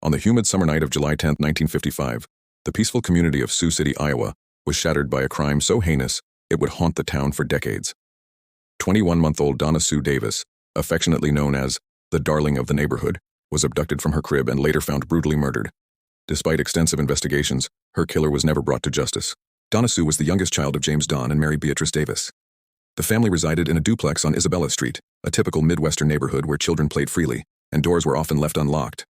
On the humid summer night of July 10, 1955, the peaceful community of Sioux City, Iowa, was shattered by a crime so heinous it would haunt the town for decades. 21-month-old Donna Sue Davis, affectionately known as the darling of the neighborhood, was abducted from her crib and later found brutally murdered. Despite extensive investigations, her killer was never brought to justice. Donna Sue was the youngest child of James Don and Mary Beatrice Davis. The family resided in a duplex on Isabella Street, a typical Midwestern neighborhood where children played freely, and doors were often left unlocked.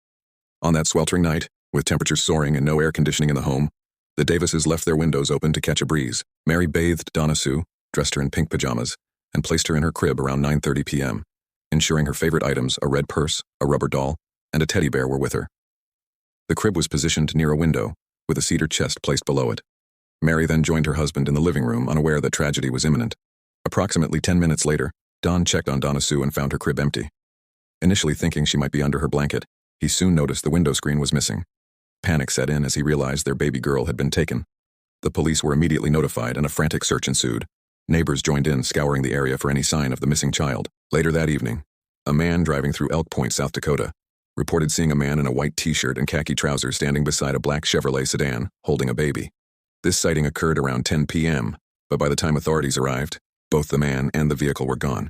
On that sweltering night, with temperatures soaring and no air conditioning in the home, the Davises left their windows open to catch a breeze. Mary bathed Donna Sue, dressed her in pink pajamas, and placed her in her crib around 9:30 p.m., ensuring her favorite items, a red purse, a rubber doll, and a teddy bear were with her. The crib was positioned near a window, with a cedar chest placed below it. Mary then joined her husband in the living room, unaware that tragedy was imminent. Approximately 10 minutes later, Don checked on Donna Sue and found her crib empty. Initially thinking she might be under her blanket, he soon noticed the window screen was missing. Panic set in as he realized their baby girl had been taken. The police were immediately notified and a frantic search ensued. Neighbors joined in, scouring the area for any sign of the missing child. Later that evening, a man driving through Elk Point, South Dakota, reported seeing a man in a white t-shirt and khaki trousers standing beside a black Chevrolet sedan, holding a baby. This sighting occurred around 10 p.m., but by the time authorities arrived, both the man and the vehicle were gone.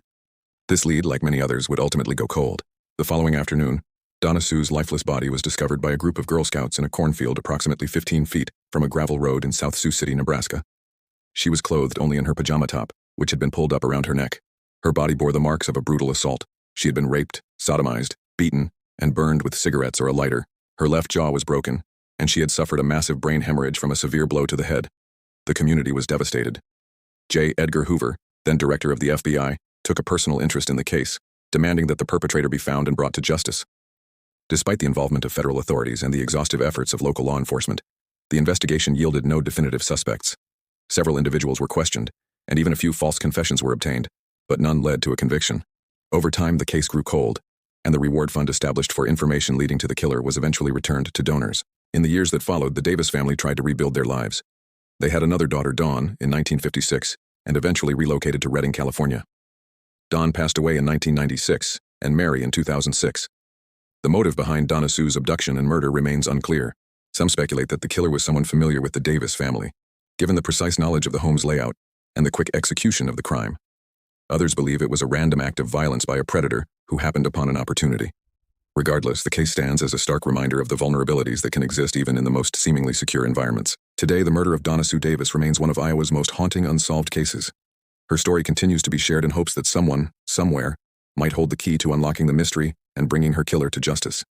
This lead, like many others, would ultimately go cold. The following afternoon, Donna Sue's lifeless body was discovered by a group of Girl Scouts in a cornfield approximately 15 feet from a gravel road in South Sioux City, Nebraska. She was clothed only in her pajama top, which had been pulled up around her neck. Her body bore the marks of a brutal assault. She had been raped, sodomized, beaten, and burned with cigarettes or a lighter. Her left jaw was broken, and she had suffered a massive brain hemorrhage from a severe blow to the head. The community was devastated. J. Edgar Hoover, then director of the FBI, took a personal interest in the case, demanding that the perpetrator be found and brought to justice. Despite the involvement of federal authorities and the exhaustive efforts of local law enforcement, the investigation yielded no definitive suspects. Several individuals were questioned, and even a few false confessions were obtained, but none led to a conviction. Over time, the case grew cold, and the reward fund established for information leading to the killer was eventually returned to donors. In the years that followed, the Davis family tried to rebuild their lives. They had another daughter, Dawn, in 1956, and eventually relocated to Redding, California. Dawn passed away in 1996, and Mary in 2006. The motive behind Donna Sue's abduction and murder remains unclear. Some speculate that the killer was someone familiar with the Davis family, given the precise knowledge of the home's layout and the quick execution of the crime. Others believe it was a random act of violence by a predator who happened upon an opportunity. Regardless, the case stands as a stark reminder of the vulnerabilities that can exist even in the most seemingly secure environments. Today, the murder of Donna Sue Davis remains one of Iowa's most haunting unsolved cases. Her story continues to be shared in hopes that someone, somewhere, might hold the key to unlocking the mystery and bringing her killer to justice.